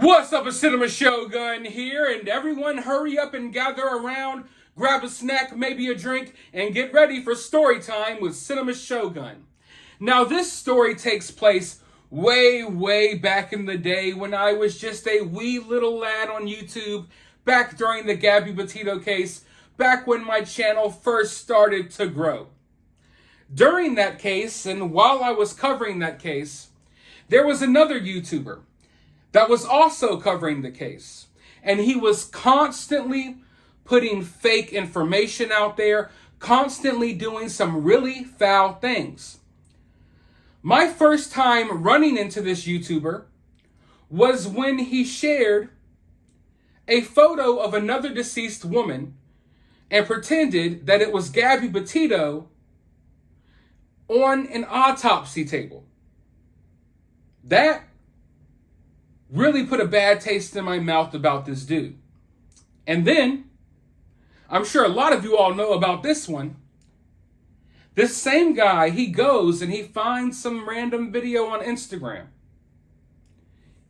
What's up, a Cinema Shogun here, and everyone hurry up and gather around, grab a snack, maybe a drink, and get ready for story time with Cinema Shogun. Now, this story takes place way back in the day when I was just a wee little lad on YouTube, back during the Gabby Petito case, back when my channel first started to grow. During that case, and while I was covering that case, there was another YouTuber that was also covering the case. And he was constantly putting fake information out there, constantly doing some really foul things. My first time running into this YouTuber was when he shared a photo of another deceased woman and pretended that it was Gabby Petito on an autopsy table. That really put a bad taste in my mouth about this dude. And then, I'm sure a lot of you all know about this one. This same guy, he goes and he finds some random video on Instagram.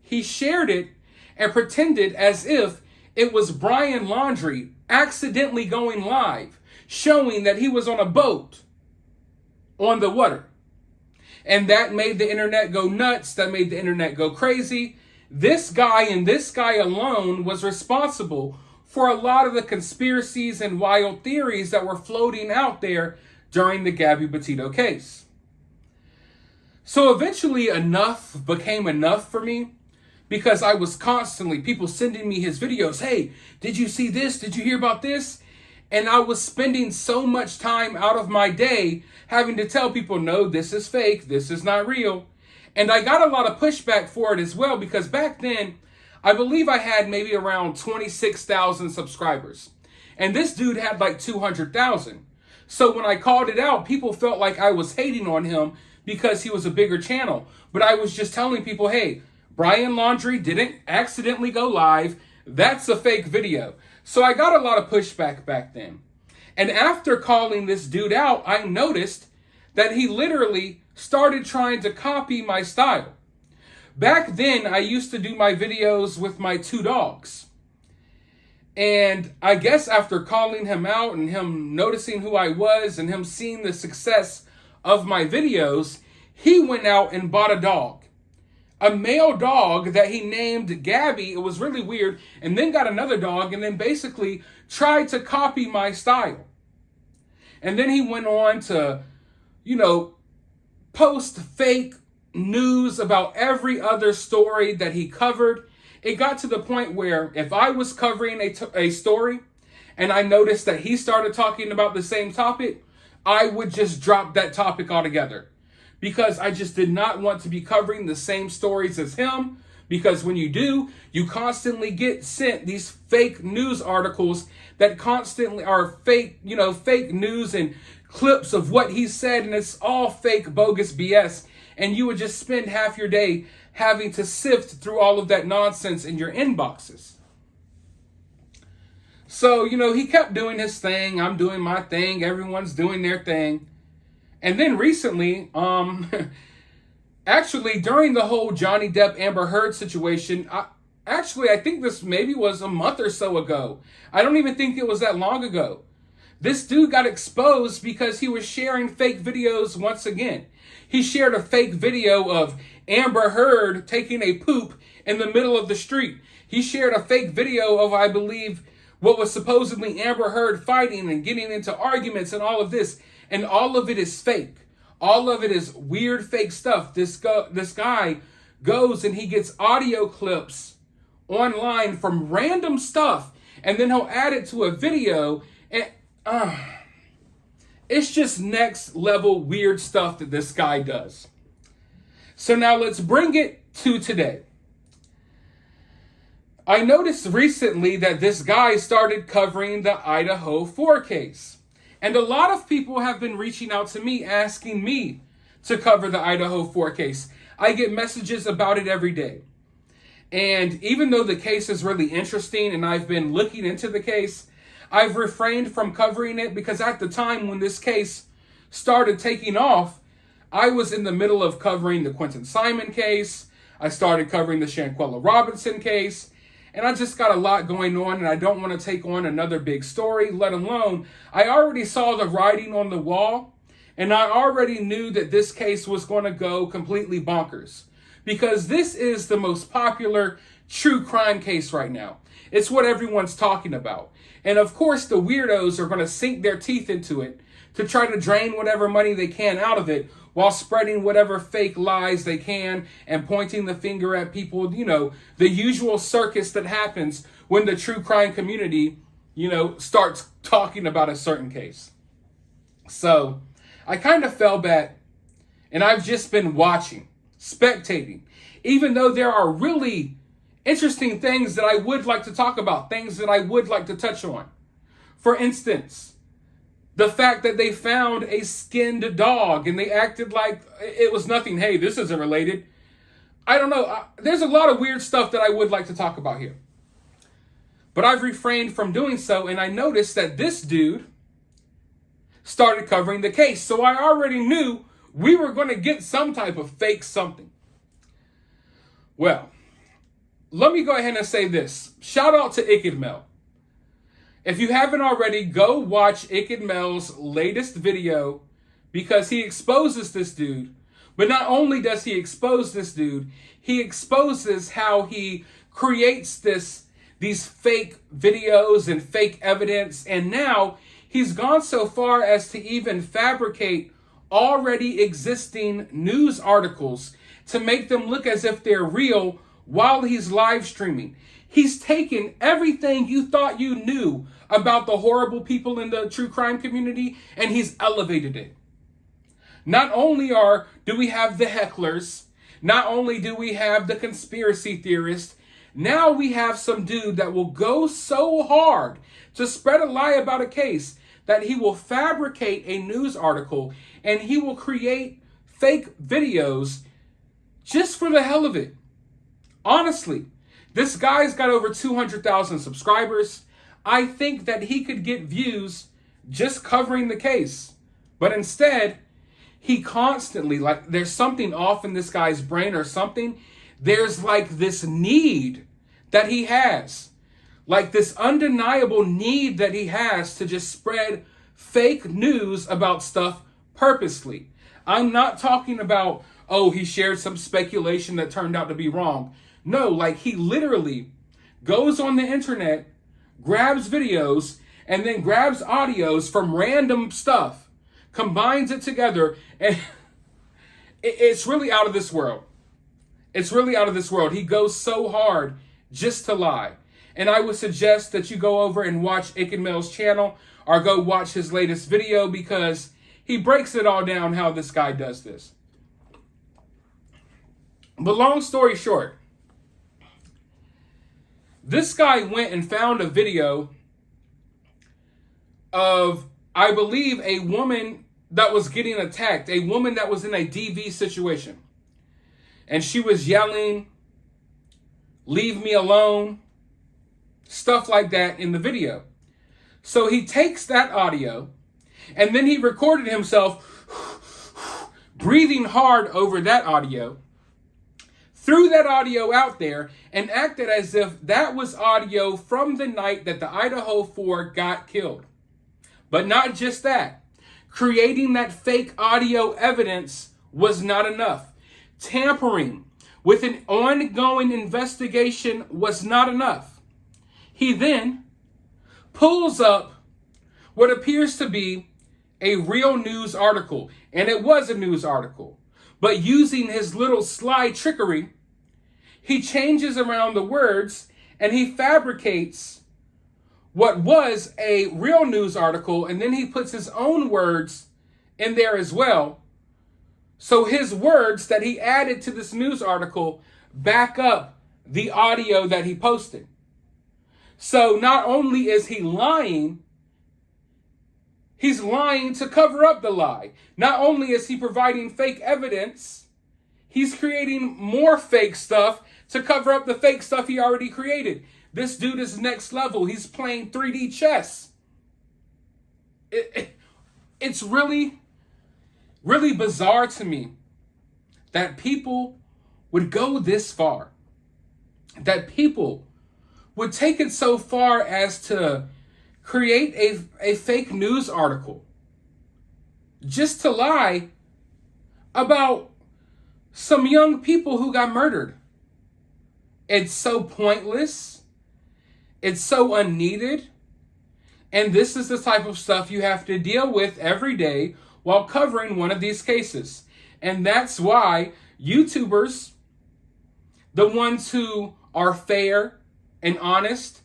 He shared it and pretended as if it was Brian Laundrie accidentally going live, showing that he was on a boat on the water. And that made the internet go nuts. That made the internet go crazy. This guy and this guy alone was responsible for a lot of the conspiracies and wild theories that were floating out there during the Gabby Petito case. So eventually enough became enough for me, because I was constantly, people sending me his videos. Hey, did you see this? Did you hear about this? And I was spending so much time out of my day having to tell people, no, this is fake. This is not real. And I got a lot of pushback for it as well, because back then, I believe I had maybe around 26,000 subscribers. And this dude had like 200,000. So when I called it out, people felt like I was hating on him because he was a bigger channel. But I was just telling people, hey, Brian Laundrie didn't accidentally go live. That's a fake video. So I got a lot of pushback back then. And after calling this dude out, I noticed that he literally started trying to copy my style. Back then, I used to do my videos with my two dogs. And I guess after calling him out and him noticing who I was and him seeing the success of my videos, he went out and bought a dog. A male dog that he named Gabby. It was really weird. And then got another dog and then basically tried to copy my style. And then he went on to, post fake news about every other story that he covered. It got to the point where if I was covering a story and I noticed that he started talking about the same topic, I would just drop that topic altogether, because I just did not want to be covering the same stories as him. Because when you do, you constantly get sent these fake news articles that constantly are fake, fake news and clips of what he said, and it's all fake, bogus BS. And you would just spend half your day having to sift through all of that nonsense in your inboxes. So, he kept doing his thing. I'm doing my thing. Everyone's doing their thing. And then recently, actually, during the whole Johnny Depp Amber Heard situation, I think this maybe was a month or so ago. I don't even think it was that long ago. This dude got exposed because he was sharing fake videos once again. He shared a fake video of Amber Heard taking a poop in the middle of the street. He shared a fake video of, I believe, what was supposedly Amber Heard fighting and getting into arguments and all of this. And all of it is fake. All of it is weird fake stuff. This guy goes and he gets audio clips online from random stuff, and then he'll add it to a video, and it's just next level weird stuff that this guy does. So now let's bring it to today. I noticed recently that this guy started covering the Idaho 4 case. And a lot of people have been reaching out to me asking me to cover the Idaho 4 case. I get messages about it every day. And even though the case is really interesting and I've been looking into the case, I've refrained from covering it because at the time when this case started taking off, I was in the middle of covering the Quentin Simon case. I started covering the Shanquella Robinson case. And I just got a lot going on, and I don't want to take on another big story, let alone I already saw the writing on the wall, and I already knew that this case was going to go completely bonkers. Because this is the most popular true crime case right now. It's what everyone's talking about. And of course, the weirdos are going to sink their teeth into it to try to drain whatever money they can out of it while spreading whatever fake lies they can and pointing the finger at people, the usual circus that happens when the true crime community, starts talking about a certain case. So I kind of fell back and I've just been watching, spectating, even though there are really interesting things that I would like to talk about, things that I would like to touch on. For instance, the fact that they found a skinned dog and they acted like it was nothing. Hey, this isn't related. I don't know. There's a lot of weird stuff that I would like to talk about here. But I've refrained from doing so, and I noticed that this dude started covering the case. So I already knew we were going to get some type of fake something. Well, let me go ahead and say this. Shout out to Icked Mel. If you haven't already, go watch Icked Mel's latest video because he exposes this dude. But not only does he expose this dude, he exposes how he creates these fake videos and fake evidence. And now he's gone so far as to even fabricate already existing news articles to make them look as if they're real while he's live streaming. He's taken everything you thought you knew about the horrible people in the true crime community and he's elevated it. Not only do we have the hecklers, not only do we have the conspiracy theorists, now we have some dude that will go so hard to spread a lie about a case that he will fabricate a news article and he will create fake videos just for the hell of it. Honestly, this guy's got over 200,000 subscribers. I think that he could get views just covering the case. But instead, he constantly, there's something off in this guy's brain or something. There's this need that he has. This undeniable need that he has to just spread fake news about stuff purposely. I'm not talking about, he shared some speculation that turned out to be wrong. No, he literally goes on the internet, grabs videos, and then grabs audios from random stuff, combines it together, and it's really out of this world. It's really out of this world. He goes so hard just to lie. And I would suggest that you go over and watch Icked Mel's channel or go watch his latest video because he breaks it all down how this guy does this. But long story short, this guy went and found a video of, I believe, a woman that was getting attacked, a woman that was in a DV situation. And she was yelling, "Leave me alone," stuff like that in the video. So he takes that audio and then he recorded himself breathing hard over that audio, threw that audio out there, and acted as if that was audio from the night that the Idaho 4 got killed. But not just that. Creating that fake audio evidence was not enough. Tampering with an ongoing investigation was not enough. He then pulls up what appears to be a real news article. And it was a news article. But using his little sly trickery, he changes around the words and he fabricates what was a real news article, and then he puts his own words in there as well. So his words that he added to this news article back up the audio that he posted. So not only is he lying, he's lying to cover up the lie. Not only is he providing fake evidence, he's creating more fake stuff to cover up the fake stuff he already created. This dude is next level. He's playing 3D chess. It's really, really bizarre to me that people would go this far, that people would take it so far as to create a fake news article just to lie about some young people who got murdered. It's so pointless. It's so unneeded. And this is the type of stuff you have to deal with every day while covering one of these cases. And that's why YouTubers, the ones who are fair and honest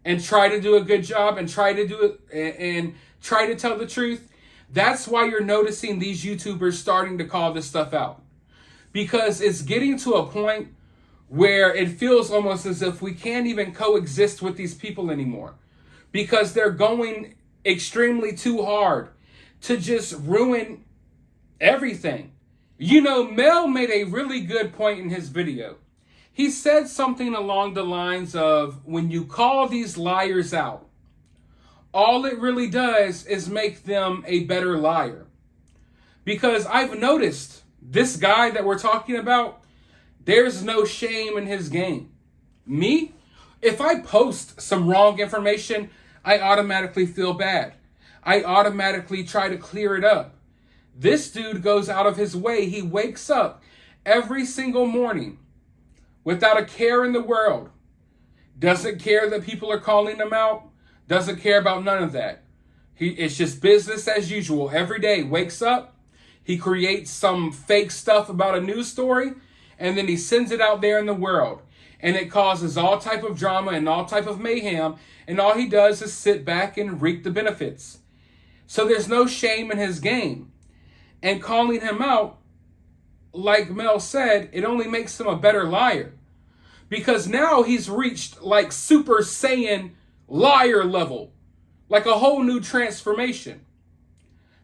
and try to do a good job and try to do it and try to tell the truth, that's why you're noticing these YouTubers starting to call this stuff out. Because it's getting to a point where it feels almost as if we can't even coexist with these people anymore. Because they're going extremely too hard to just ruin everything. You know, Mel made a really good point in his video. He said something along the lines of, when you call these liars out, all it really does is make them a better liar. Because I've noticed this guy that we're talking about, there's no shame in his game. Me, if I post some wrong information, I automatically feel bad. I automatically try to clear it up. This dude goes out of his way. He wakes up every single morning without a care in the world. Doesn't care that people are calling him out. Doesn't care about none of that. It's just business as usual. Every day, wakes up. He creates some fake stuff about a news story, and then he sends it out there in the world. And it causes all type of drama and all type of mayhem. And all he does is sit back and reap the benefits. So there's no shame in his game. And calling him out, like Mel said, it only makes him a better liar. Because now he's reached like Super Saiyan liar level. Like a whole new transformation.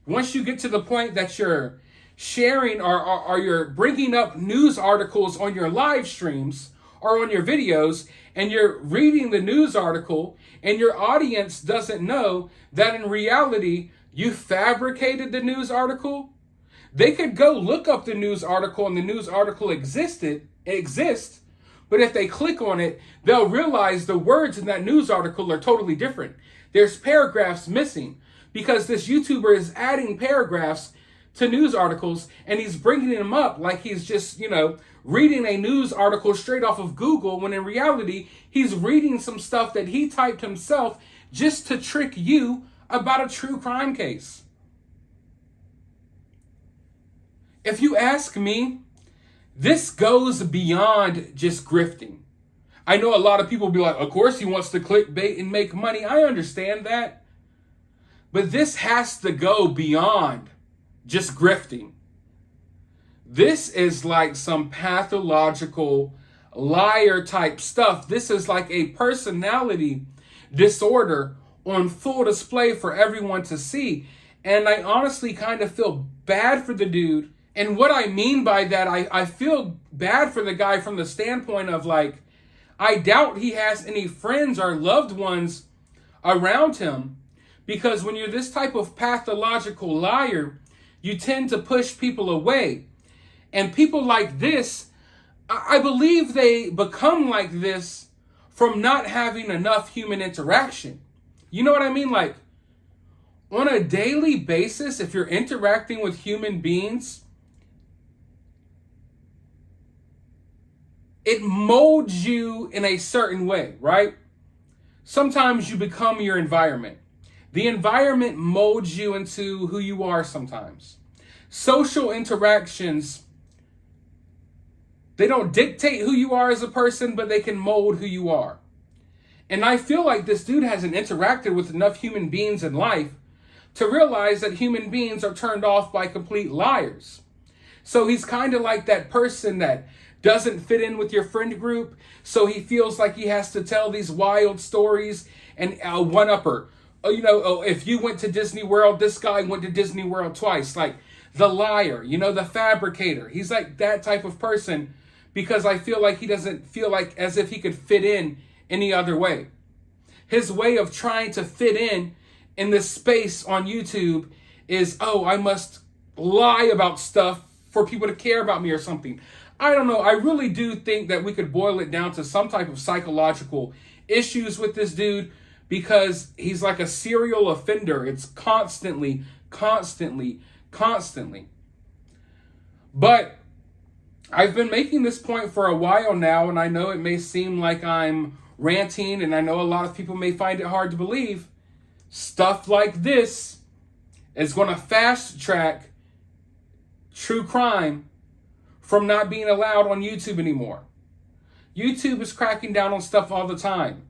Once you get to the point that you're sharing or you're bringing up news articles on your live streams or on your videos, and you're reading the news article, and your audience doesn't know that in reality you fabricated the news article, they could go look up the news article and the news article exists, but if they click on it, they'll realize the words in that news article are totally different. There's paragraphs missing because this YouTuber is adding paragraphs to news articles, and he's bringing them up like he's just, reading a news article straight off of Google, when in reality, he's reading some stuff that he typed himself just to trick you about a true crime case. If you ask me, this goes beyond just grifting. I know a lot of people will be like, of course he wants to clickbait and make money. I understand that. But this has to go beyond just grifting. This is like some pathological liar type stuff. This is like a personality disorder on full display for everyone to see. And I honestly kind of feel bad for the dude. And what I mean by that, I feel bad for the guy from the standpoint of like, I doubt he has any friends or loved ones around him. Because when you're this type of pathological liar, you tend to push people away. And people like this, I believe they become like this from not having enough human interaction. You know what I mean? Like, on a daily basis, if you're interacting with human beings, it molds you in a certain way, right? Sometimes you become your environment. The environment molds you into who you are sometimes. Social interactions, they don't dictate who you are as a person, but they can mold who you are. And I feel like this dude hasn't interacted with enough human beings in life to realize that human beings are turned off by complete liars. So he's kind of like that person that doesn't fit in with your friend group, so he feels like he has to tell these wild stories and one-upper. If you went to Disney World, this guy went to Disney World twice. Like the liar, the fabricator. He's like that type of person because I feel like he doesn't feel like as if he could fit in any other way. His way of trying to fit in this space on YouTube is, I must lie about stuff for people to care about me or something. I don't know. I really do think that we could boil it down to some type of psychological issues with this dude because he's like a serial offender. It's constantly. But I've been making this point for a while now, and I know it may seem like I'm ranting, and I know a lot of people may find it hard to believe. Stuff like this is going to fast track true crime from not being allowed on YouTube anymore. YouTube is cracking down on stuff all the time.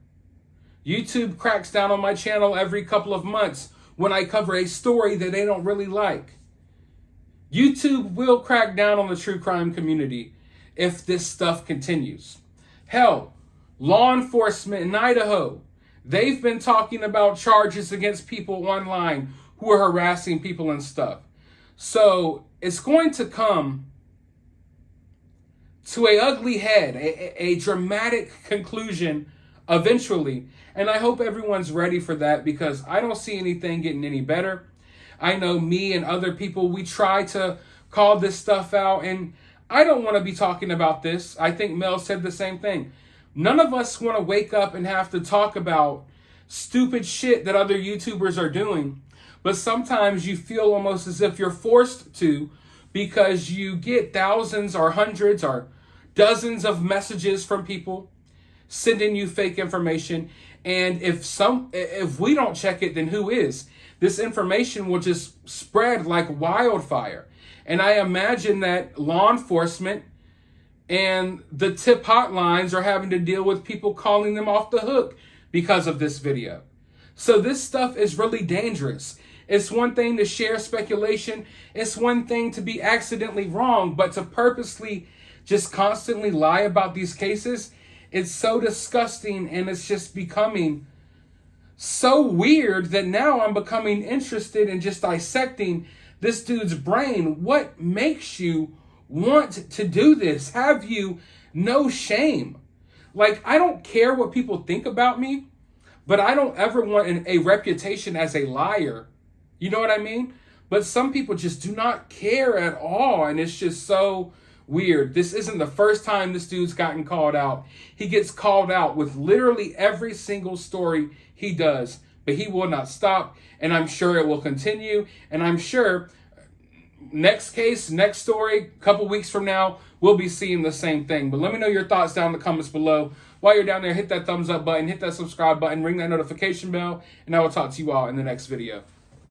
YouTube cracks down on my channel every couple of months when I cover a story that they don't really like. YouTube will crack down on the true crime community if this stuff continues. Hell, law enforcement in Idaho, they've been talking about charges against people online who are harassing people and stuff. So it's going to come to an ugly head, a dramatic conclusion eventually. And I hope everyone's ready for that because I don't see anything getting any better. I know me and other people, we try to call this stuff out, and I don't want to be talking about this. I think Mel said the same thing. None of us want to wake up and have to talk about stupid shit that other YouTubers are doing, but sometimes you feel almost as if you're forced to because you get thousands or hundreds or dozens of messages from people sending you fake information, and if we don't check it, then who is? This information will just spread like wildfire. And I imagine that law enforcement and the tip hotlines are having to deal with people calling them off the hook because of this video. So this stuff is really dangerous. It's one thing to share speculation. It's one thing to be accidentally wrong, but to purposely just constantly lie about these cases, it's so disgusting, and it's just becoming so weird that now I'm becoming interested in just dissecting this dude's brain. What makes you want to do this? Have you no shame? Like, I don't care what people think about me, but I don't ever want a reputation as a liar. You know what I mean? But some people just do not care at all, and it's just so weird. This isn't the first time this dude's gotten called out. He gets called out with literally every single story he does, but he will not stop, and I'm sure it will continue, and I'm sure next case, next story, a couple weeks from now, we'll be seeing the same thing. But let me know your thoughts down in the comments below. While you're down there, hit that thumbs up button, hit that subscribe button, ring that notification bell, and I will talk to you all in the next video.